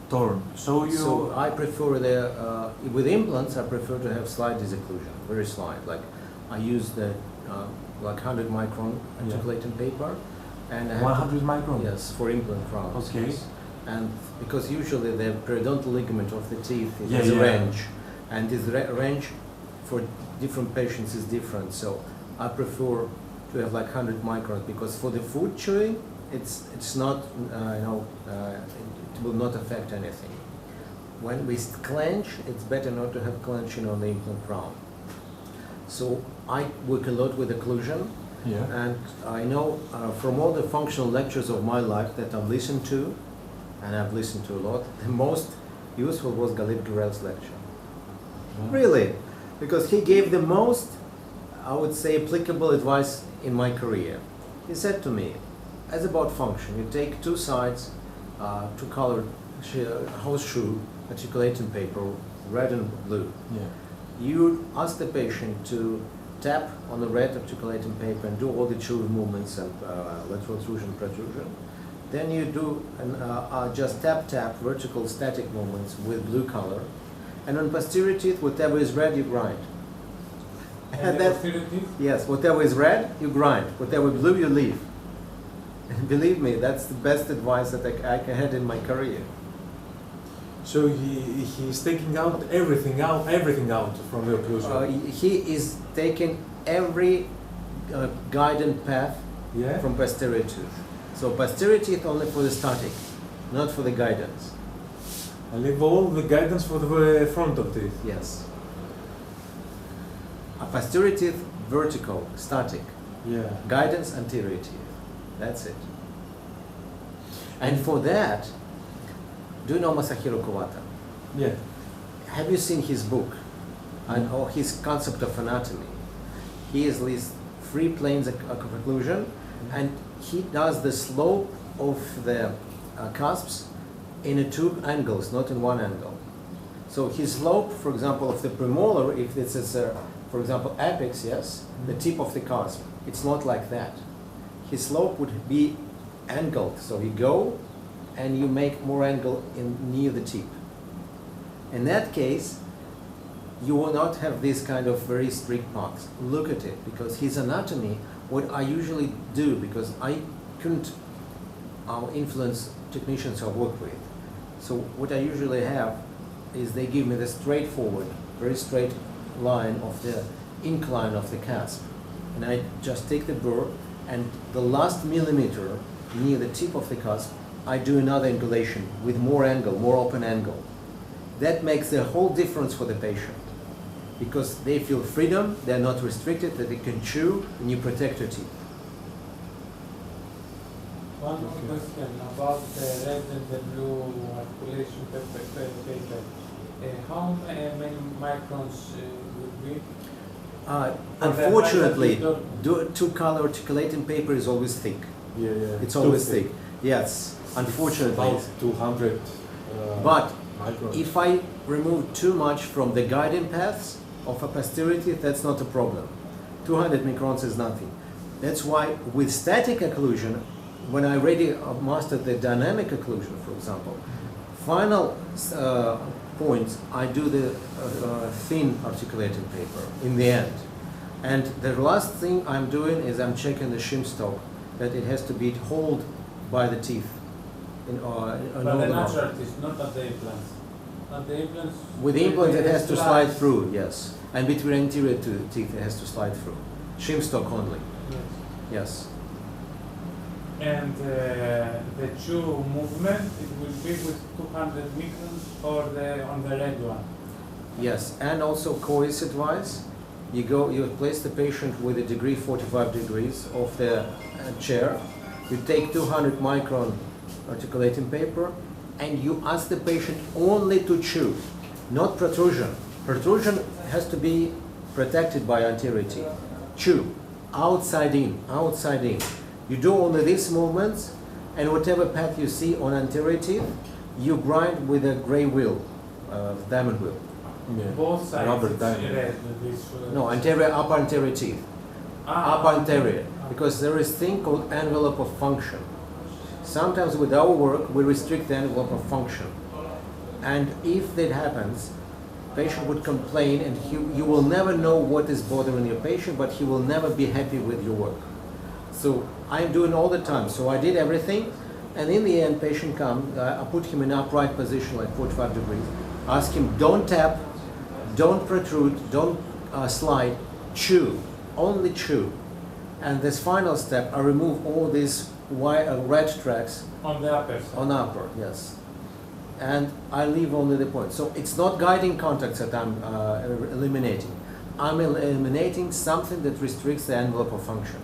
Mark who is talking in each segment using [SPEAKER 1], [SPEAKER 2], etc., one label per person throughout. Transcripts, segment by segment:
[SPEAKER 1] torn.
[SPEAKER 2] So I prefer with implants, I prefer to have slight disocclusion, very slight. Like I use the like 100 micron articulating paper, and I have
[SPEAKER 1] 100 micron.
[SPEAKER 2] Yes, for implant crowns.
[SPEAKER 1] Okay.
[SPEAKER 2] Yes. And because usually the periodontal ligament of the teeth has a range, and this range for different patients is different. So I prefer to have like 100 microns because for the food chewing, it's not it will not affect anything. When we clench, it's better not to have clenching on the implant crown. So I work a lot with occlusion, and I know from all the functional lectures of my life that I've listened to, and I've listened to a lot, the most useful was Galip Gurel's lecture. Really, because he gave the most, I would say, applicable advice in my career. He said to me, as about function, you take two sides, two colored horseshoe articulating paper, red and blue. You ask the patient to tap on the red articulating paper and do all the chewing movements and lateral intrusion, protrusion. Then you do just tap, vertical static movements with blue color. And on posterior teeth, whatever is red, you grind.
[SPEAKER 3] And posterior teeth?
[SPEAKER 2] Yes, whatever is red, you grind. Whatever blue, you leave. And believe me, that's the best advice that I had in my career.
[SPEAKER 1] So he's taking everything out from the occlusion.
[SPEAKER 2] He is taking every guidance path from posterior tooth. So posterior teeth only for the static, not for the guidance.
[SPEAKER 1] I leave all the guidance for the front of teeth.
[SPEAKER 2] Yes. A posterior teeth, vertical, static. Guidance, anterior teeth. That's it. And for that, do you know Masahiro Kawata? Have you seen his book or his concept of anatomy? He has these 3 planes of occlusion, and he does the slope of the cusps in 2 angles, not in 1 angle. So his slope, for example, of the premolar, if this is, for example, apex, the tip of the cusp, it's not like that. His slope would be angled, so you go and you make more angle near the tip. In that case, you will not have this kind of very strict marks. Look at it, because his anatomy, what I usually do, because I couldn't influence technicians I work with, so what I usually have is they give me the straightforward, very straight line of the incline of the cusp, and I just take the burr, and the last millimeter near the tip of the cusp, I do another angulation with more angle, more open angle. That makes the whole difference for the patient, because they feel freedom, they're not restricted, that they can chew, and you protect your teeth.
[SPEAKER 3] One more question about the red and the blue articulation paper. How many microns would be?
[SPEAKER 2] Unfortunately, 2-color articulating paper is always thick. It's always thick. Yes, unfortunately.
[SPEAKER 1] About 200
[SPEAKER 2] but
[SPEAKER 1] microns.
[SPEAKER 2] if I remove too much from the guiding paths of a posterior teeth, that's not a problem. 200 microns is nothing. That's why with static occlusion, when I already mastered the dynamic occlusion, for example, final points, I do the thin articulating paper in the end. And the last thing I'm doing is I'm checking the shim stock, that it has to be held by the teeth.
[SPEAKER 3] But the natural teeth, not at the implants. At the implants?
[SPEAKER 2] With the implants it has to slide through, yes. And between anterior teeth it has to slide through. Shim stock only. Yes.
[SPEAKER 3] And the chew movement, it will be with 200 microns or on the red one?
[SPEAKER 2] Yes, and also cohesive-wise, you place the patient with a degree 45 degrees of the chair, you take 200 micron articulating paper, and you ask the patient only to chew, not protrusion. Protrusion has to be protected by anterior teeth. Chew, outside in, outside in. You do only these movements, and whatever path you see on anterior teeth, you grind with a gray wheel, diamond wheel.
[SPEAKER 3] Both sides.
[SPEAKER 1] Rubber diamond.
[SPEAKER 2] No, anterior, upper anterior teeth. Upper anterior, because there is thing called envelope of function. Sometimes with our work, we restrict the envelope of function. And if that happens, patient would complain, and you will never know what is bothering your patient, but he will never be happy with your work. So I'm doing all the time. So I did everything, and in the end, patient comes. I put him in upright position, like 45 degrees. Ask him, don't tap, don't protrude, don't slide, chew, only chew. And this final step, I remove all these red tracks
[SPEAKER 3] On the upper side.
[SPEAKER 2] on upper, yes. And I leave only the point. So it's not guiding contacts that I'm eliminating. I'm eliminating something that restricts the envelope of function.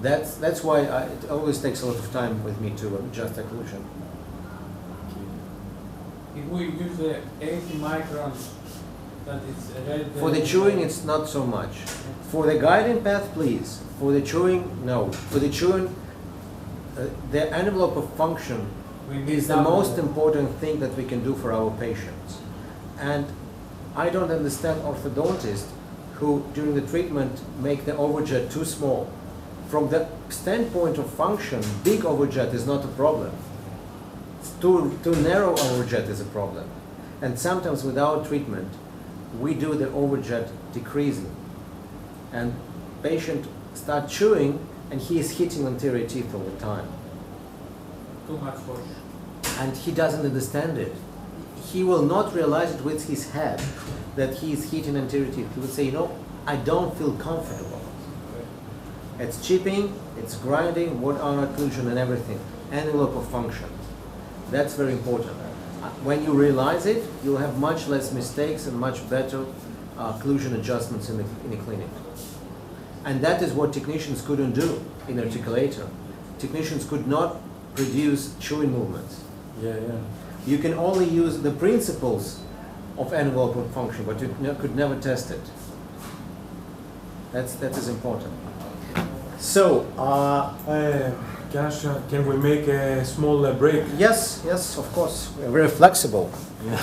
[SPEAKER 2] That's why it always takes a lot of time with me to adjust occlusion.
[SPEAKER 3] If we use the 80 microns, that it's red.
[SPEAKER 2] For the chewing, it's not so much. For the guiding path, please. For the chewing, no. For the chewing, the envelope of function is the most important thing that we can do for our patients. And I don't understand orthodontists who, during the treatment, make the overjet too small. From the standpoint of function, big overjet is not a problem. Too narrow overjet is a problem. And sometimes without treatment, we do the overjet decreasing. And patient start chewing, and he is hitting anterior teeth all the time.
[SPEAKER 3] Too much force.
[SPEAKER 2] And he doesn't understand it. He will not realize it with his head that he is hitting anterior teeth. He would say, I don't feel comfortable. It's chipping, it's grinding, word on occlusion and everything. Envelope of function. That's very important. When you realize it, you'll have much less mistakes and much better occlusion adjustments in the clinic. And that is what technicians couldn't do in articulator. Technicians could not produce chewing movements.
[SPEAKER 1] Yeah.
[SPEAKER 2] You can only use the principles of envelope of function, but you could never test it. That is important. So,
[SPEAKER 1] Josh, can we make a small break?
[SPEAKER 2] yes, of course. We're very flexible.
[SPEAKER 1] Yeah.